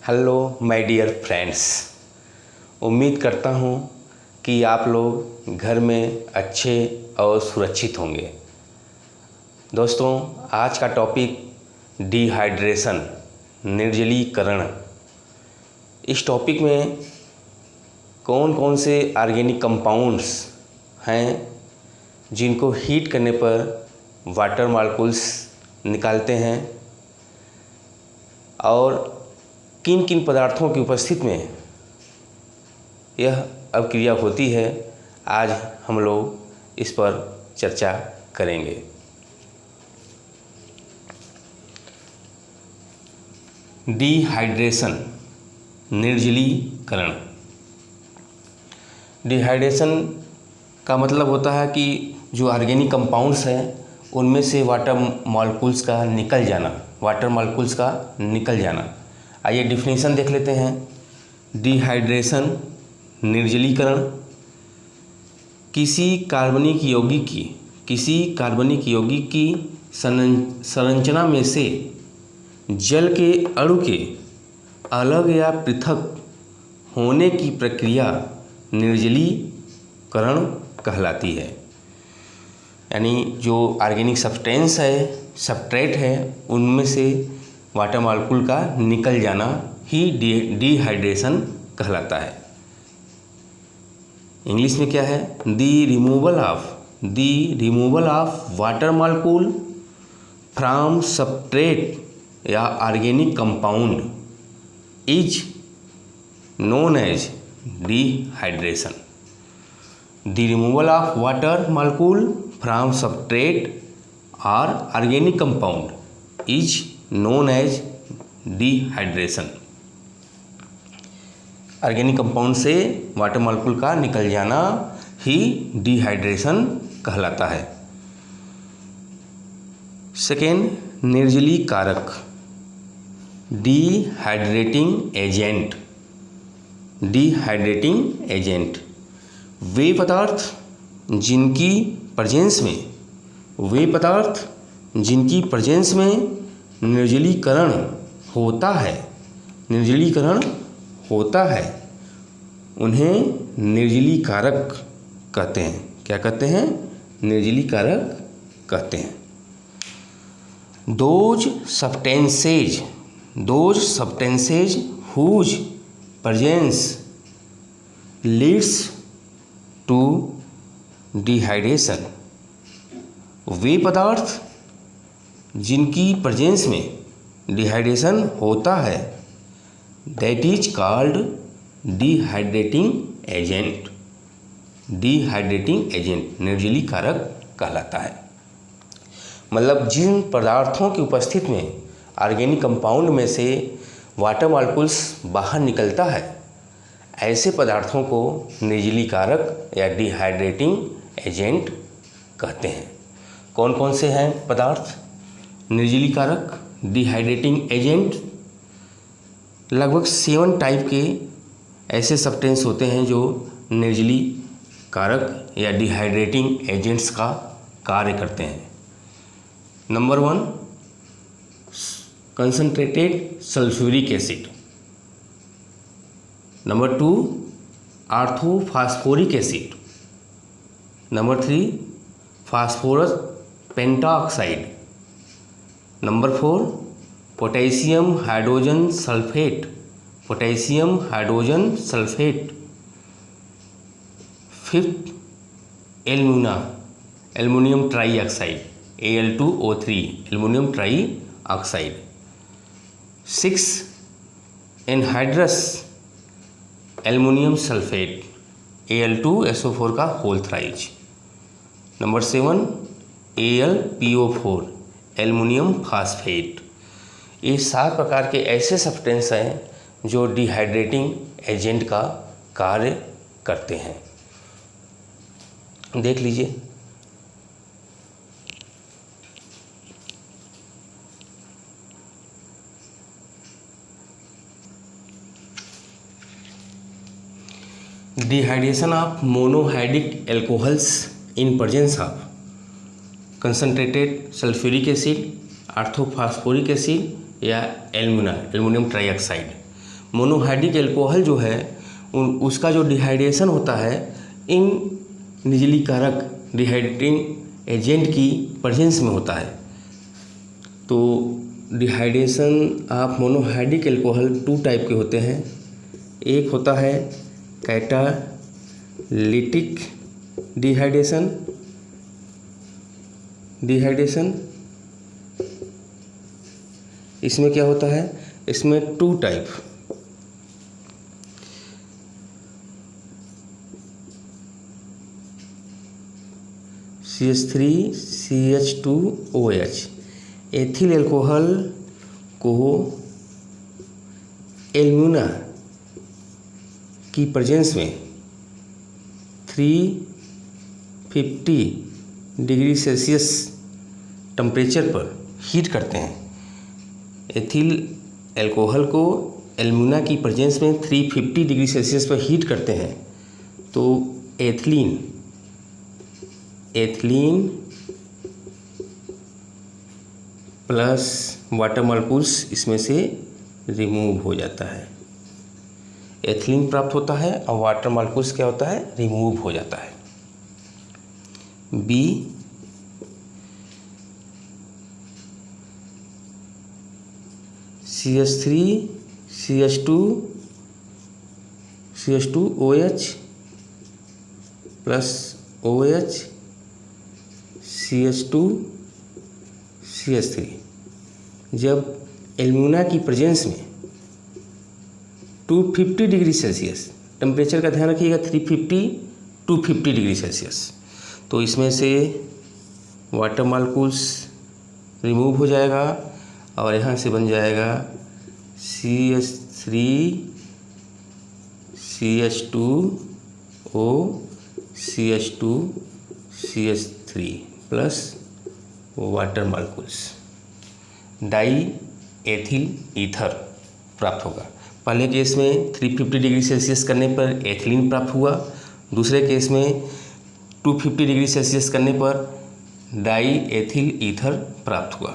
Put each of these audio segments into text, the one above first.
Hello my dear friends, उम्मीद करता हूँ कि आप लोग घर में अच्छे और सुरक्षित होंगे। दोस्तों, आज का टॉपिक डिहाइड्रेशन, निर्जलीकरण। इस टॉपिक में कौन कौन से ऑर्गेनिक कंपाउंड्स हैं जिनको हीट करने पर वाटर मॉलिक्यूल्स निकालते हैं और किन किन पदार्थों की उपस्थिति में यह अभिक्रिया होती है, आज हम लोग इस पर चर्चा करेंगे। डिहाइड्रेशन, निर्जलीकरण। डिहाइड्रेशन का मतलब होता है कि जो ऑर्गेनिक कंपाउंड्स हैं उनमें से वाटर मॉलिक्यूल्स का निकल जाना। आइए डिफिनीशन देख लेते हैं। डिहाइड्रेशन, निर्जलीकरण, किसी कार्बनिक यौगिक की संरचना में से जल के अणु के अलग या पृथक होने की प्रक्रिया निर्जलीकरण कहलाती है। यानी जो ऑर्गेनिक सब्सट्रेट है उनमें से वाटर मॉलिक्यूल का निकल जाना ही डिहाइड्रेशन कहलाता है। इंग्लिश में क्या है? The removal of water molecule from substrate या organic compound is known as dehydration. The removal of water molecule from substrate और organic compound is known as dehydration. Organic compound से वाटर मॉलिक्यूल का निकल जाना ही डिहाइड्रेशन कहलाता है। Second, निर्जलीकारक, डिहाइड्रेटिंग एजेंट। वे पदार्थ जिनकी प्रेजेंस में निर्जलीकरण होता है उन्हें निर्जलीकारक कहते हैं। क्या कहते हैं? निर्जलीकारक कहते हैं। Those substances whose presence leads to dehydration। वे पदार्थ जिनकी प्रेजेंस में डिहाइड्रेशन होता है, that is called dehydrating agent. निर्जलीकारक कहलाता है। मतलब जिन पदार्थों की उपस्थिति में ऑर्गेनिक कंपाउंड में से वाटर मॉलिक्यूल्स बाहर निकलता है, ऐसे पदार्थों को निर्जलीकारक या डिहाइड्रेटिंग एजेंट कहते हैं। कौन कौन से हैं पदार्थ निर्जलीकारक, डिहाइड्रेटिंग एजेंट? लगभग 7 टाइप के ऐसे सब्सटेंस होते हैं जो निर्जलीकारक या डिहाइड्रेटिंग एजेंट्स का कार्य करते हैं। Number 1, concentrated sulphuric acid. Number 2, orthophosphoric acid. Number 3, phosphorus pentoxide. Number 4, potassium hydrogen sulphate. 5th, aluminium trioxide, Al2O3, aluminium trioxide. 6, anhydrous aluminium sulphate, Al2SO4 का whole thrice. Number 7, AlPO4, aluminium phosphate. ये 7 प्रकार के ऐसे substance हैं जो dehydrating agent का कार्य करते हैं। देख लीजिए। Dehydration of monohydric alcohols in presence of concentrated sulphuric acid, orthophosphoric acid या एल्युमिनियम ट्राईऑक्साइड। मोनोहाइड्रिक एल्कोहल जो है उसका जो डिहाइड्रेशन होता है इन निर्जलीकारक डिहाइड्रेटिंग एजेंट की प्रेजेंस में होता है। तो dehydration of monohydric alcohol 2 type के होते हैं। एक होता है कैटालिटिक डिहाइड्रेशन इसमें क्या होता है, इसमें 2 टाइप, CH3CH2OH एथिल एल्कोहल को एल्यूमिना की प्रेजेंस में 350 डिग्री सेल्सियस टेम्परेचर पर हीट करते हैं। एथिल एल्कोहल को एल्यूमिना की प्रेजेंस में 350 डिग्री सेल्सियस पर हीट करते हैं तो एथिलीन प्लस वाटर मॉलिक्यूल्स इसमें से रिमूव हो जाता है। एथिलीन प्राप्त होता है और वाटर मॉलिक्यूल्स क्या होता है, रिमूव हो जाता है। B CH3CH2OH plus OH CH2CH3 जब एल्यूमिना की प्रेजेंस में 250 डिग्री सेल्सियस टेम्परेचर का ध्यान रखिएगा, 250 डिग्री सेल्सियस, तो इसमें से वाटर मॉलिक्यूल्स रिमूव हो जाएगा और यहाँ से बन जाएगा CH3CH2O CH2CH3 plus water molecules, die ethyl ether प्राप्त होगा। पहले केस में 350 डिग्री सेल्सियस करने पर एथिलीन प्राप्त हुआ, दूसरे केस में 250 डिग्री सेल्सियस करने पर डाई एथिल ईथर प्राप्त हुआ।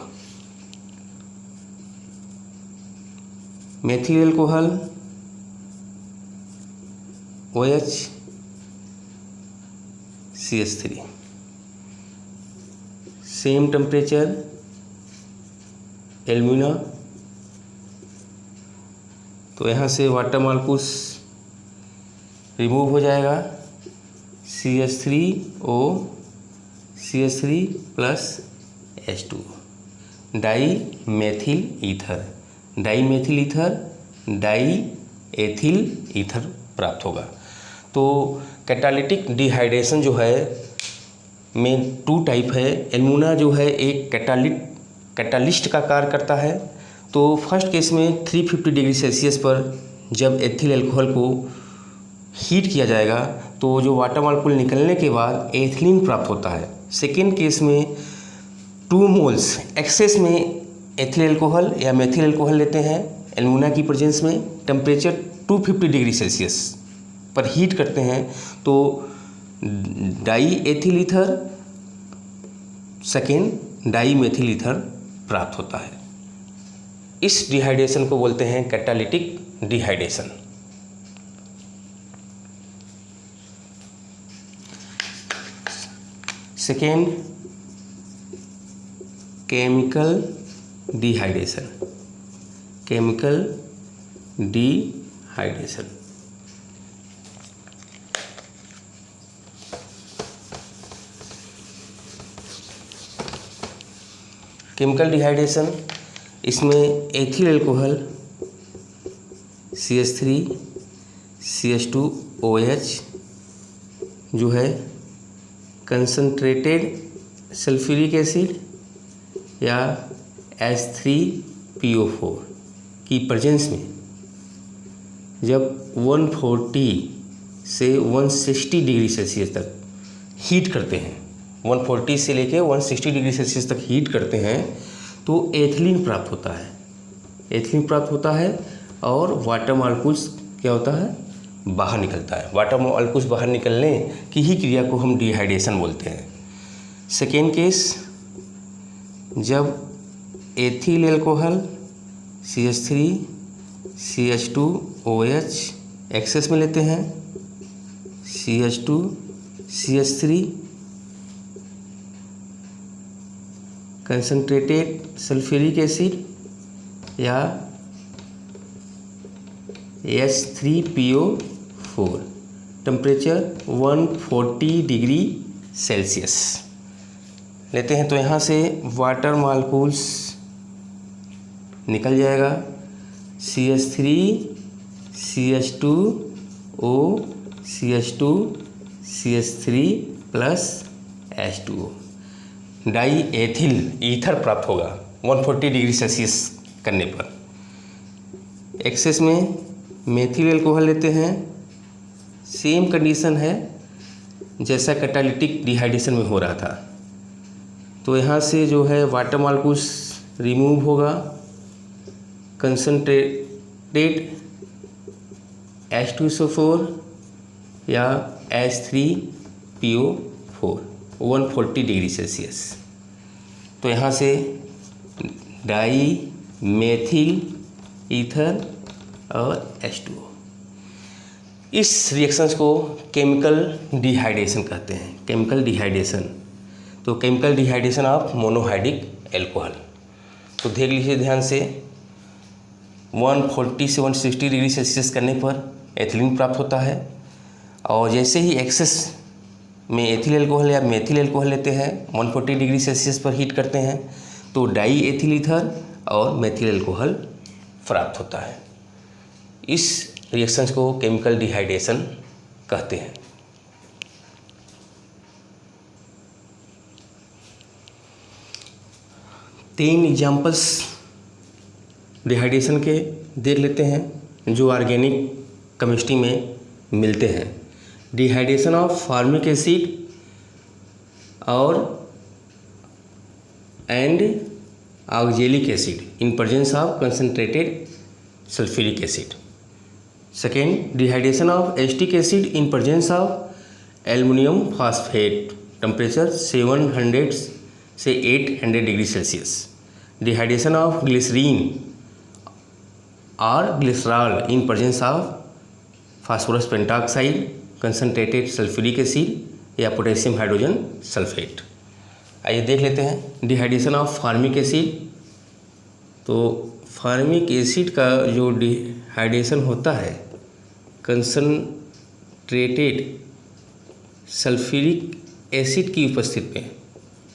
Methyl alcohol OH CH3 same temperature alumina, तो यहाँ से वाटर मॉलिक्यूल्स रिमूव हो जाएगा, CH3O CH3 plus H2 die methyl ether प्राप्त होगा। तो कैटालिटिक डिहाइड्रेशन जो है में 2 टाइप है। एल्यूमिना जो है एक कैटालिस्ट का कार्य करता है। तो फर्स्ट केस में 350 डिग्री सेल्सियस पर जब एथिल एल्कोहल को हीट किया जाएगा तो जो वाटर मॉलिक्यूल निकलने के बाद एथिलीन प्राप्त होता है। सेकेंड केस में 2 मोल्स एक्सेस में एथिल एल्कोहल या मेथिल एल्कोहल लेते हैं, एल्यूमिना की प्रेजेंस में टेम्परेचर 250 डिग्री सेल्सियस पर हीट करते हैं तो diethyl ether second dimethyl ether प्राप्त होता है। इस डिहाइड्रेशन को बोलते हैं catalytic dehydration. Second chemical dehydration. Chemical dehydration इसमें एथिल एल्कोहल CH3 CH2OH जो है कंसंट्रेटेड सल्फ्यूरिक एसिड या H3PO4 की प्रेजेंस में जब 140 से 160 डिग्री सेल्सियस तक हीट करते हैं, 140 से लेके 160 डिग्री सेल्सियस तक हीट करते हैं तो एथिलीन प्राप्त होता है और वाटर मॉलिक्यूल्स क्या होता है, बाहर निकलता है। वाटर मॉलिक्यूल्स बाहर निकलने की ही क्रिया को हम डिहाइड्रेशन बोलते हैं। सेकेंड केस जब ethyl alcohol CH3 CH2OH excess में लेते हैं, CH2 CH3 concentrated sulphuric acid या H3PO4, टेम्परेचर 140 डिग्री सेल्सियस लेते हैं। तो यहाँ से वाटर मॉलिक्यूल्स निकल जाएगा, CH3 CH2O CH2 CH3 plus H2O, die ethyl ether प्राप्त होगा 140 डिग्री सेल्सियस करने पर। एक्सेस में मेथिल एल्कोहल लेते हैं, सेम कंडीशन है जैसा कैटालिटिक डिहाइड्रेशन में हो रहा था। तो यहाँ से जो है वाटर मॉलिक्यूल्स रिमूव होगा, कंसनट्रेटेड H2SO4 या H3PO4 140 डिग्री सेल्सियस। तो यहाँ से डाई मेथिल ईथर और H2O। इस रिएक्शंस को केमिकल डिहाइड्रेशन कहते हैं, केमिकल डिहाइड्रेशन। तो chemical dehydration of monohydric alcohol. तो देख लीजिए ध्यान से, 140 से 160 डिग्री सेल्सियस करने पर एथिलीन प्राप्त होता है, और जैसे ही एक्सेस में एथिल एल्कोहल या मेथिल एल्कोहल लेते हैं 140 डिग्री सेल्सियस पर हीट करते हैं तो डाई एथिल ईथर और मेथिल एल्कोहल प्राप्त होता है। इस रिएक्शंस को केमिकल डिहाइड्रेशन कहते हैं। तीन एग्जाम्पल्स डिहाइड्रेशन के देख लेते हैं जो ऑर्गेनिक केमिस्ट्री में मिलते हैं। डिहाइड्रेशन ऑफ फॉर्मिक एसिड और and oxalic acid in presence of concentrated sulphuric acid. Second, dehydration of acetic acid in presence of aluminium phosphate, temperature 700 से 800 degree Celsius. Dehydration of glycerine और glycerol in presence of phosphorus pentoxide, concentrated sulphuric acid या potassium hydrogen sulphate. आइए देख लेते हैं dehydration of formic acid. तो formic acid का जो डिहाइड्रेशन होता है कंसनट्रेटेड सल्फ्यूरिक एसिड की उपस्थिति में,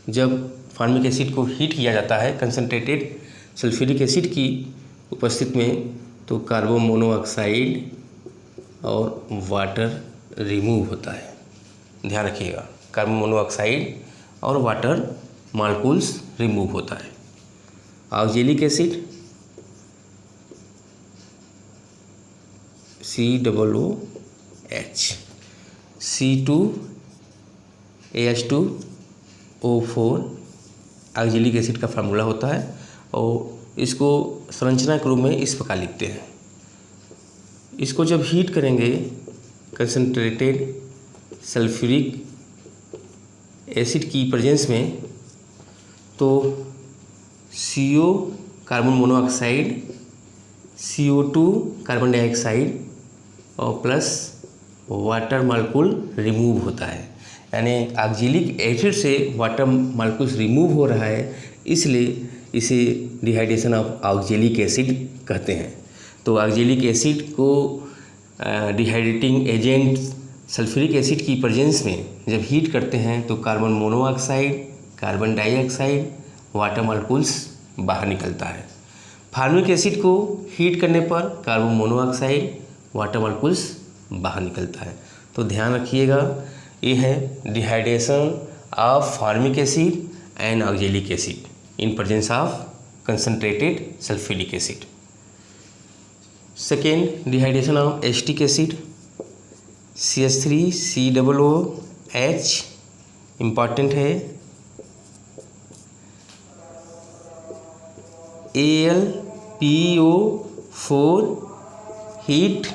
जब फॉर्मिक एसिड को हीट किया जाता है कंसनट्रेटेड सल्फ्यूरिक एसिड की उपस्थिति में, तो कार्बन मोनोऑक्साइड और वाटर रिमूव होता है। ध्यान रखिएगा, कार्बन मोनोऑक्साइड और वाटर मॉलिक्यूल्स रिमूव होता है। Oxalic acid COOH C2H2O4 oxalic acid का फार्मूला होता है, और इसको संरचना के रूप में इस प्रकार लिखते हैं। इसको जब हीट करेंगे कंसनट्रेटेड सल्फ्यूरिक एसिड की प्रेजेंस में, तो CO carbon monoxide, CO2 carbon dioxide और प्लस वाटर मॉलिक्यूल रिमूव होता है। यानी ऑक्जेलिक एसिड से वाटर मॉलिक्यूल्स रिमूव हो रहा है, इसलिए इसे डिहाइड्रेशन ऑफ ऑक्जेलिक एसिड कहते हैं। तो ऑक्जेलिक एसिड को डिहाइड्रेटिंग एजेंट सल्फ्यूरिक एसिड की प्रेजेंस में जब हीट करते हैं तो carbon monoxide, carbon dioxide, water molecules बाहर निकलता है। फॉर्मिक एसिड को हीट करने पर कार्बन मोनोऑक्साइड, वाटर मॉलिक्यूल्स बाहर निकलता है। तो ध्यान रखिएगा, ये है dehydration of formic acid and oxalic acid in presence of concentrated sulphuric acid. Second, dehydration of acetic acid CH3COOH important है। AlPO4 हीट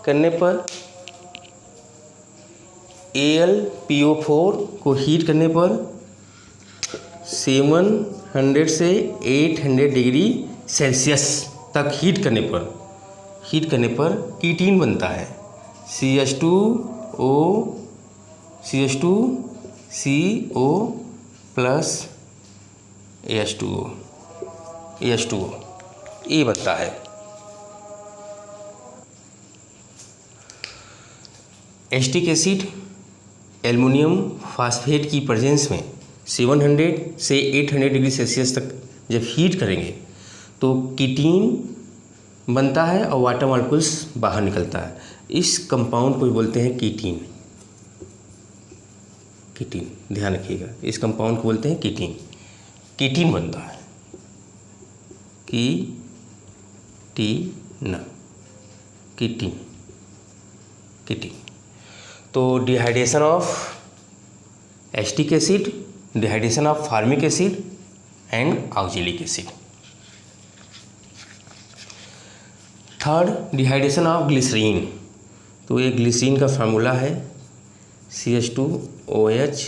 करने पर, AlPO4 को हीट करने पर 700 से 800 डिग्री सेल्सियस तक हीट करने पर हीट करने पर कीटीन बनता है, CH2O CO प्लस H2O ये बनता है। एसिटिक एसिड एल्युमिनियम फास्फेट की प्रेजेंस में 700 से 800 डिग्री सेल्सियस तक जब हीट करेंगे तो कीटीन बनता है और वाटर मॉलिक्यूल्स बाहर निकलता है। इस कंपाउंड को बोलते हैं कीटीन। ध्यान रखिएगा, इस कंपाउंड को बोलते हैं कीटीन बनता है, कीटीन। तो dehydration of acetic acid, dehydration of formic acid and oxalic acid. Third, dehydration of glycerine. तो ये ग्लिसरीन का फार्मूला है CH2OH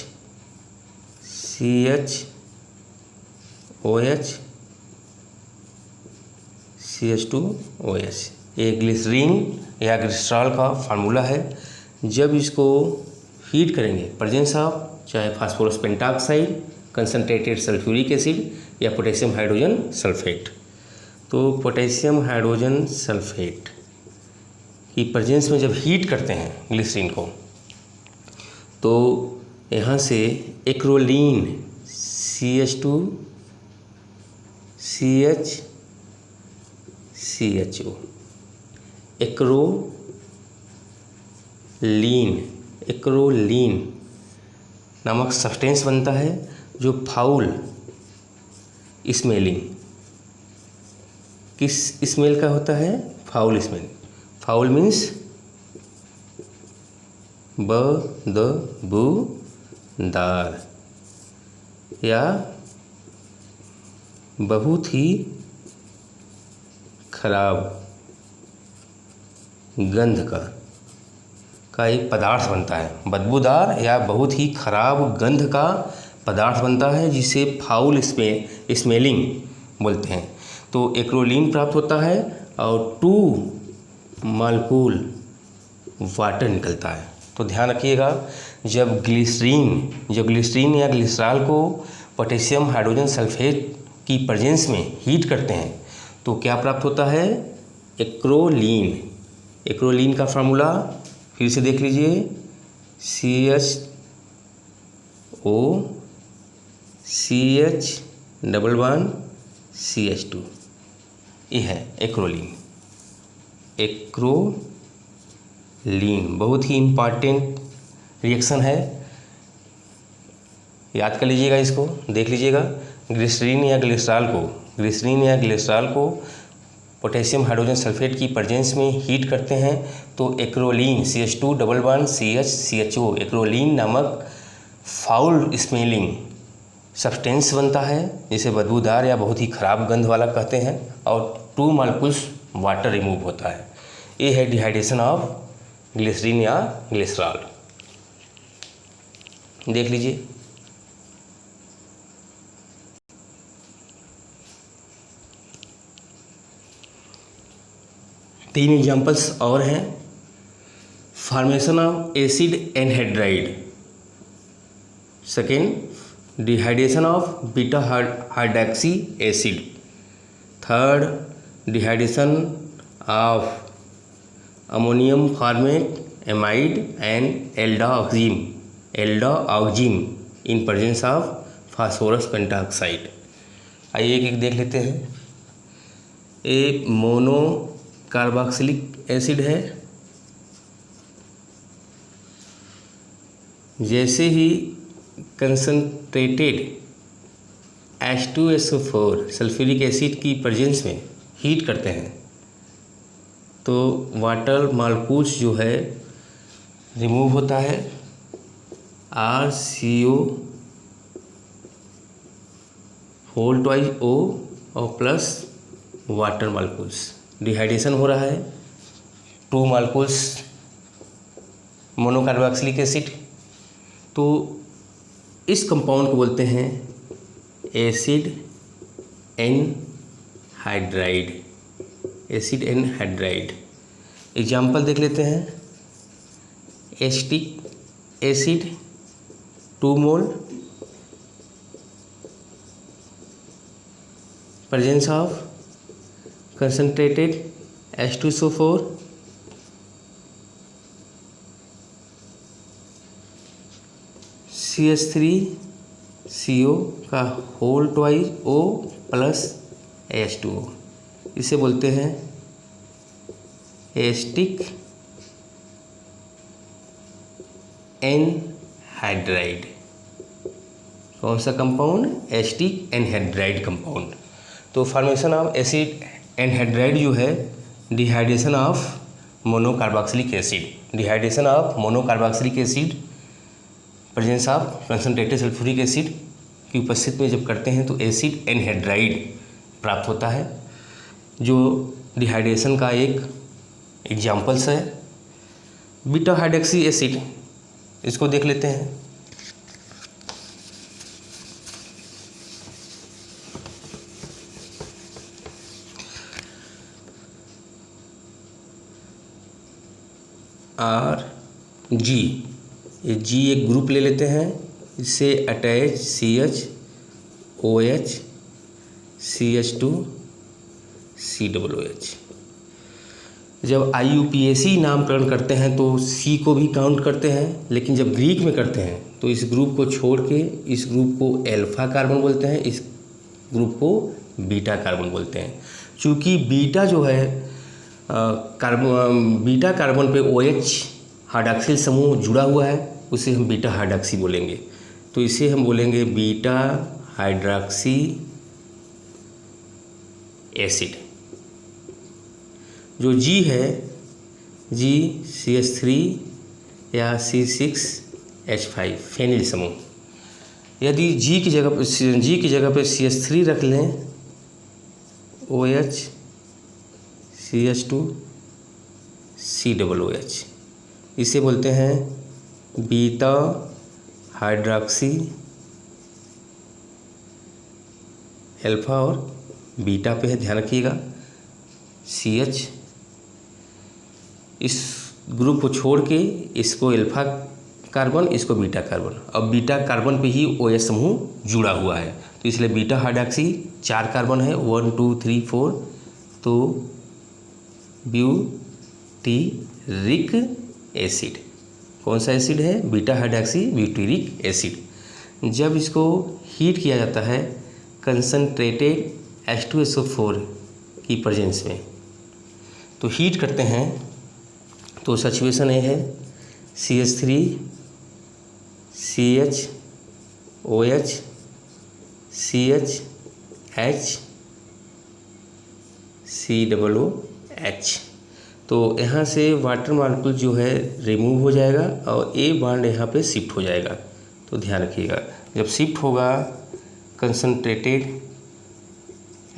CH2OH। ये ग्लिसरीन या ग्लिसरॉल का फार्मूला है। जब इसको हीट करेंगे, प्रेजेंस ऑफ चाहे phosphorus pentoxide, concentrated sulphuric acid या पोटेशियम हाइड्रोजन सल्फेट, तो पोटेशियम हाइड्रोजन सल्फेट की प्रेजेंस में जब हीट करते हैं ग्लिसरीन को, तो यहाँ से एक्रोलीन CH2CHCHO एक्रोलीन नामक सब्सटेंस बनता है जो फाउल स्मेलिंग, किस स्मेल का होता है? Foul smell. फाउल मीन्स बदबूदार या बहुत ही खराब गंध का एक पदार्थ बनता है। बदबूदार या बहुत ही खराब गंध का पदार्थ बनता है जिसे फाउल स्मेलिंग बोलते हैं। तो एक्रोलीन प्राप्त होता है और 2 मॉलिक्यूल वाटर निकलता है। तो ध्यान रखिएगा, जब ग्लिसरीन या ग्लिसरॉल को पोटेशियम हाइड्रोजन सल्फेट की प्रेजेंस में हीट करते हैं तो क्या प्राप्त होता है? एक्रोलीन का फार्मूला फिर से देख लीजिए, CHO CH2 ये है एक्रोलीन। बहुत ही इम्पॉर्टेंट रिएक्शन है, याद कर लीजिएगा, इसको देख लीजिएगा। ग्लिसरीन या ग्लिसरॉल को पोटेशियम हाइड्रोजन सल्फेट की प्रेजेंस में हीट करते हैं तो एक्रोलीन CH2CHCHO एक्रोलीन नामक फाउल स्मेलिंग सब्सटेंस बनता है जिसे बदबूदार या बहुत ही खराब गंध वाला कहते हैं और 2 मॉलिक्यूल्स वाटर रिमूव होता है। ये है डिहाइड्रेशन ऑफ ग्लिसरीन या ग्लिसरॉल। देख लीजिए, तीन एग्जांपल्स और हैं। Formation of acid anhydride, second dehydration of beta hydroxy acid, third dehydration of ammonium formate amide and aldoxime in presence of phosphorus pentoxide. आइए एक एक देख लेते हैं। एक मोनो कार्बोक्सिलिक एसिड है, जैसे ही कंसनट्रेटेड H2SO4 सल्फ्यूरिक एसिड की प्रेजेंस में हीट करते हैं तो वाटर मॉलिक्यूल्स जो है रिमूव होता है, RCO होल ट्वाइस O और प्लस वाटर मॉलिक्यूल्स। डिहाइड्रेशन हो रहा है, 2 मॉलिक्यूल्स मोनोकार्बोक्सिलिक एसिड। तो इस कंपाउंड को बोलते हैं एसिड एनहाइड्राइड। एग्जाम्पल देख लेते हैं। Acetic acid 2 mole, presence of concentrated H2SO4 CH3CO का whole twice O plus H2O, इसे बोलते हैं एसिटिक एनहाइड्राइड। कौन सा कंपाउंड? Acetic anhydride compound. तो फॉर्मेशन ऑफ एसिड एनहाइड्राइड जो है dehydration of monocarboxylic acid, dehydration of monocarboxylic acid, presence of concentrated sulphuric acid की उपस्थिति में जब करते हैं तो एसिड एनहाइड्राइड प्राप्त होता है, जो डिहाइड्रेशन का एक एग्जाम्पल्स है। बीटा हाइड्रोक्सी एसिड, इसको देख लेते हैं। RG, ये G एक ग्रुप ले लेते हैं, इससे अटैच CH CH2 COOH। जब IUPAC नामकरण करते हैं तो C को भी काउंट करते हैं, लेकिन जब ग्रीक में करते हैं तो इस ग्रुप को छोड़ के इस ग्रुप को एल्फा कार्बन बोलते हैं, इस ग्रुप को बीटा कार्बन बोलते हैं। चूँकि बीटा जो है बीटा कार्बन पे OH हाइड्रॉक्सिल समूह जुड़ा हुआ है, उसे हम बीटा हाइड्रॉक्सी बोलेंगे। तो इसे हम बोलेंगे बीटा हाइड्रॉक्सी एसिड। जो G है, G CH3 या C6H5 फेनिल समूह। यदि G की जगह पे CH3 रख लें, OH CH2 COOH, इसे बोलते हैं बीटा हाइड्रॉक्सी एल्फा और बीटा पे है, ध्यान रखिएगा। CH इस ग्रुप को छोड़ के इसको एल्फा कार्बन, इसको बीटा कार्बन, अब बीटा कार्बन पे ही OH समूह जुड़ा हुआ है, तो इसलिए बीटा हाइड्रॉक्सी 4 कार्बन है, 1 2 3 4, तो ब्यूटीरिक एसिड। कौन सा एसिड है? Beta hydroxy butyric acid. जब इसको हीट किया जाता है कंसनट्रेटेड H2SO4 की प्रेजेंस में, तो हीट करते हैं तो सिचुएशन ये है CH3 CH CH COOH। तो यहाँ से वाटर मॉलिक्यूल जो है रिमूव हो जाएगा और A बॉन्ड यहाँ पे शिफ्ट हो जाएगा। तो ध्यान रखिएगा, जब शिफ्ट होगा कंसनट्रेटेड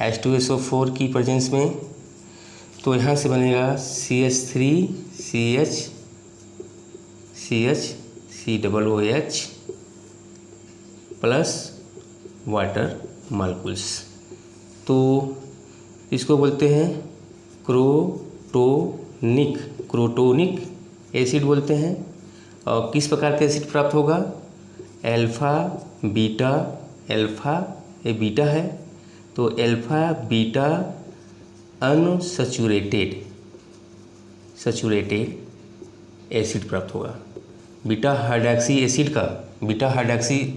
H2SO4 की प्रेजेंस में, तो यहाँ से बनेगा CH3 CH COOH plus water molecules. तो इसको बोलते हैं क्रोटोनिक एसिड बोलते हैं। और किस प्रकार का एसिड प्राप्त होगा? अल्फा बीटा, अल्फा ये बीटा है, तो अल्फा बीटा अनसैचुरेटेड एसिड प्राप्त होगा। बीटा हाइड्रॉक्सी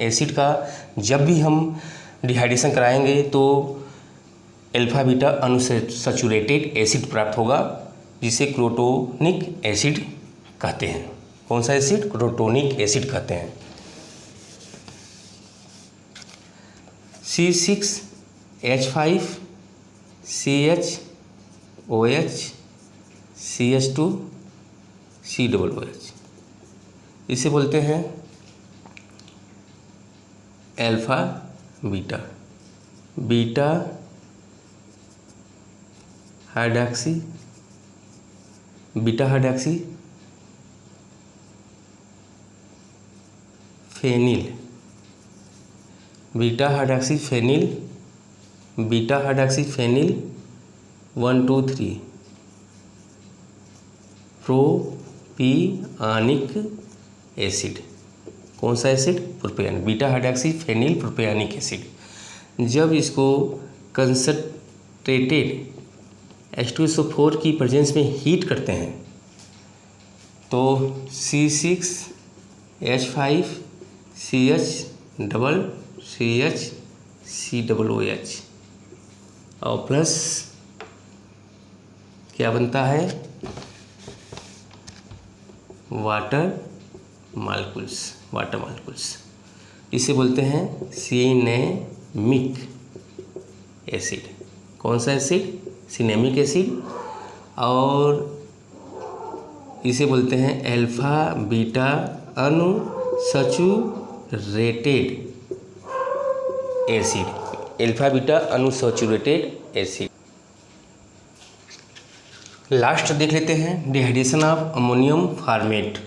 एसिड का जब भी हम डिहाइड्रेशन कराएंगे तो अल्फा बीटा अनसैचुरेटेड एसिड प्राप्त होगा, जिसे क्रोटोनिक एसिड कहते हैं। कौन सा एसिड? क्रोटोनिक एसिड कहते हैं। C6H5 CHOH CH2 COOH, इसे बोलते हैं alpha beta. Beta hydroxy phenyl, beta hydroxy phenyl 1 2 3, propionic acid. कौन सा acid? Propionic, beta hydroxy phenyl propionic acid. जब इसको कंसनट्रेटेड H2SO4 की प्रेजेंस में हीट करते हैं तो C6H5CH CH3COH और प्लस क्या बनता है? Water molecules. इसे बोलते हैं सिनेमिक एसिड। कौन सा एसिड? Cinnamic acid. और इसे बोलते हैं alpha beta unsaturated acid. Alpha beta unsaturated acid. Last देख लेते हैं डिहाइड्रेशन ऑफ अमोनियम फॉर्मेट।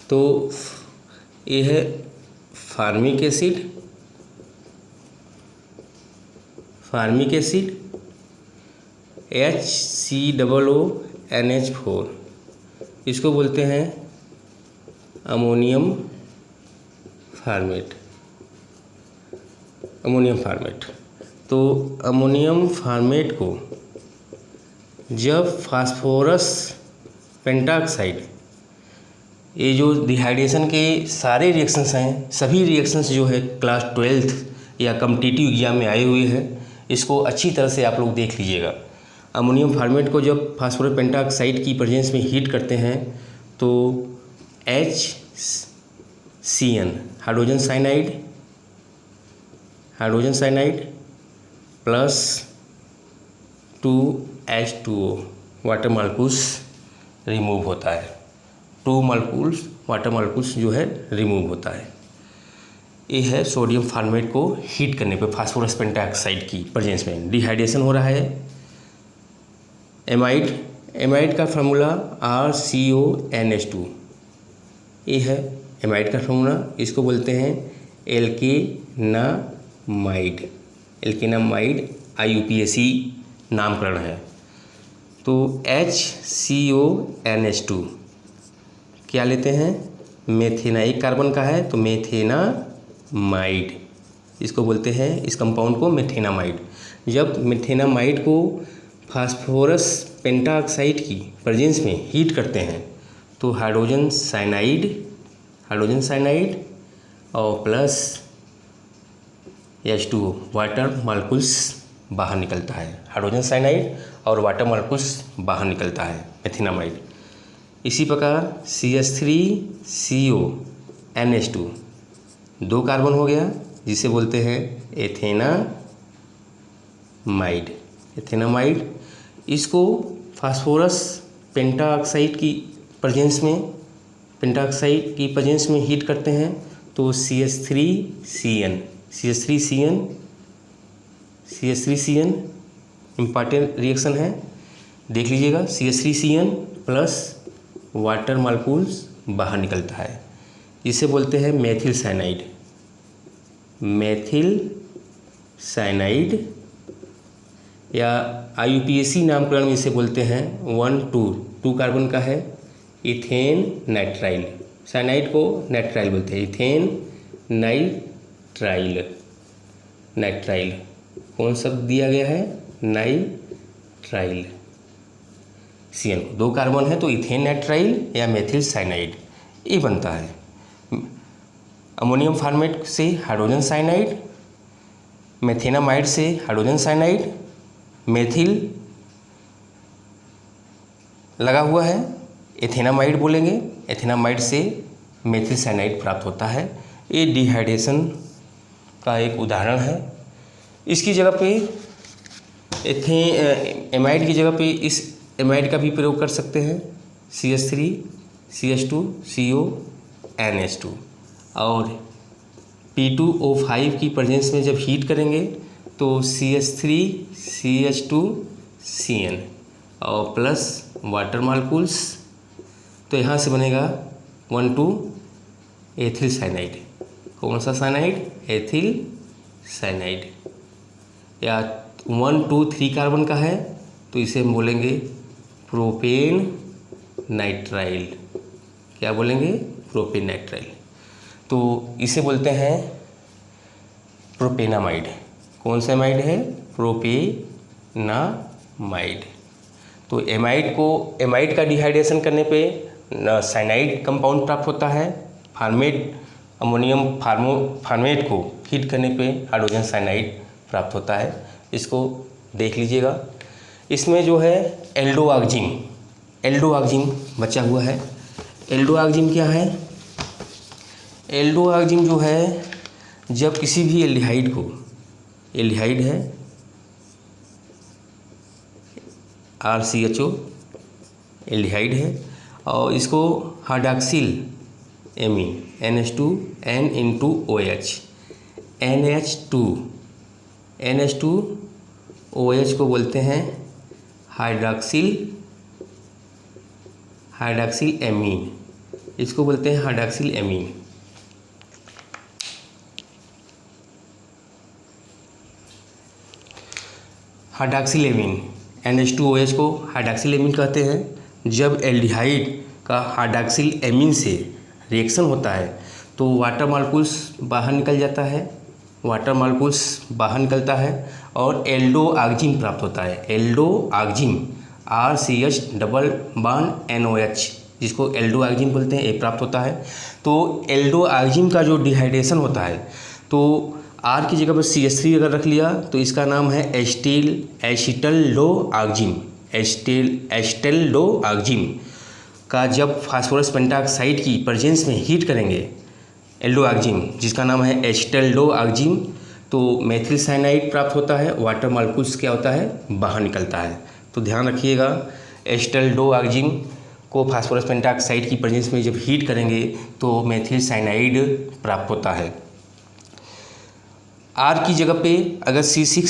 तो ये है फार्मिक एसिड HCOONH4, इसको बोलते हैं अमोनियम फॉर्मेट। तो अमोनियम फॉर्मेट को जब फास्फोरस पेंटाऑक्साइड, ये जो डिहाइड्रेशन के सारे रिएक्शंस हैं, सभी रिएक्शंस जो है क्लास 12th या कॉम्पिटिटिव एग्जाम में आए हुए हैं, इसको अच्छी तरह से आप लोग देख लीजिएगा। अमोनियम फॉर्मेट को जब फास्फोरस पेंटाऑक्साइड की प्रेजेंस में हीट करते हैं तो HCN hydrogen cyanide plus 2H2O water molecules remove होता है। 2 वाटर मालिक्यूल्स जो है रिमूव होता है। ये है सोडियम फॉर्मेट को हीट करने पे फास्फोरस पेंटाऑक्साइड की प्रेजेंस में डिहाइड्रेशन हो रहा है। एमाइड का फार्मूला RCONH2, ये है एमाइड का फार्मूला। इसको बोलते हैं एल्केनामाइड IUPAC नामकरण है। तो HCONH2 क्या लेते हैं? मेथेना, एक कार्बन का है तो मेथेनामाइड, इसको बोलते हैं, इस कंपाउंड को मेथेनामाइड। जब मेथेनामाइड को फास्फोरस पेंटाऑक्साइड की प्रेजेंस में हीट करते हैं तो हाइड्रोजन साइनाइड और प्लस H2O वाटर मालिक्यूल्स बाहर निकलता है। हाइड्रोजन साइनाइड और वाटर मालिक्यूल्स बाहर निकलता है मेथेनामाइड। इसी प्रकार CH3CONH2 2 कार्बन हो गया, जिसे बोलते हैं एथेनामाइड। इसको फास्फोरस पेंटाऑक्साइड की प्रेजेंस में हीट करते हैं तो CH3CN इम्पॉर्टेंट रिएक्शन है, देख लीजिएगा। CH3CN प्लस वाटर मालिक्यूल्स बाहर निकलता है, इसे बोलते हैं मेथिल साइनाइड या IUPAC नामकरण में इसे बोलते हैं 2 कार्बन का है इथेन नाइट्राइल। साइनाइड को नाइट्राइल बोलते हैं, इथेन नाइट्राइल। कौन शब्द दिया गया है? नाइट्राइल। CN 2 कार्बन है तो इथेन नाइट्राइल या मेथिल साइनाइड ये बनता है। अमोनियम फॉर्मेट से हाइड्रोजन साइनाइड, मेथेनामाइड से हाइड्रोजन साइनाइड, मेथिल लगा हुआ है, एथेनामाइड बोलेंगे, एथेनामाइड से मेथिल साइनाइड प्राप्त होता है। ये डिहाइड्रेशन का एक उदाहरण है। इसकी जगह पे एमाइड की जगह पे इस एमाइड का भी प्रयोग कर सकते हैं, CH3CH2CONH2 और P2O5 की प्रेजेंस में जब हीट करेंगे तो CH3CH2CN और प्लस वाटर मालिक्यूल्स, तो यहाँ से बनेगा 1,2 एथिल साइनाइड। कौन सा साइनाइड? Ethyl cyanide. या 1, 2, 3 कार्बन का है तो इसे हम बोलेंगे प्रोपेन प्रोपेनाइट्राइल। क्या बोलेंगे? प्रोपेनाइट्राइल। तो इसे बोलते हैं प्रोपेनामाइड। कौन सा एमाइड है? प्रोपेनामाइड। तो एमाइड का डिहाइड्रेशन करने पे साइनाइड कंपाउंड प्राप्त होता है। अमोनियम फॉर्मेट को हीट करने पे हाइड्रोजन साइनाइड प्राप्त होता है। इसको देख लीजिएगा। इसमें जो है एल्डोआक्जिम बचा हुआ है। एल्डोआक्जिम क्या है? एल्डोआक्जिम जो है, जब किसी भी एल्डिहाइड को, एल्डिहाइड है RCHO, एल्डिहाइड है, और इसको हाइड्रॉक्सिल एमीन NH2N*OH NH2OH को बोलते हैं हाइड्रॉक्सिल एमीन। इसको बोलते हैं hydroxyl amine. Hydroxyl amine NH2OH को हाइड्रॉक्सिल एमीन कहते हैं। जब एल्डिहाइड का हाइड्रॉक्सिल एमीन से रिएक्शन होता है तो वाटर मॉलिक्यूल्स बाहर निकलता है और एल्डोआक्जिम प्राप्त होता है। एल्डोआक्जिम RCH∠NOH, जिसको एल्डोआक्जिम बोलते हैं, ये प्राप्त होता है। तो एल्डोआक्जिम का जो डिहाइड्रेशन होता है, तो R की जगह पर CH3 अगर रख लिया तो इसका नाम है एस्टेल्डोआक्जिम का जब फास्फोरस पेंटाऑक्साइड की प्रेजेंस में हीट करेंगे एल्डोआक्जिम, जिसका नाम है एस्टेल्डोआक्जिम, तो मेथिल साइनाइड प्राप्त होता है। वाटर मॉलिक्यूल्स क्या होता है? बाहर निकलता है। तो ध्यान रखिएगा, एस्टेल्डोआक्जिम को फास्फोरस पेंटाऑक्साइड की प्रेजेंस में जब हीट करेंगे तो मेथिल साइनाइड प्राप्त होता है। R की जगह पे अगर C6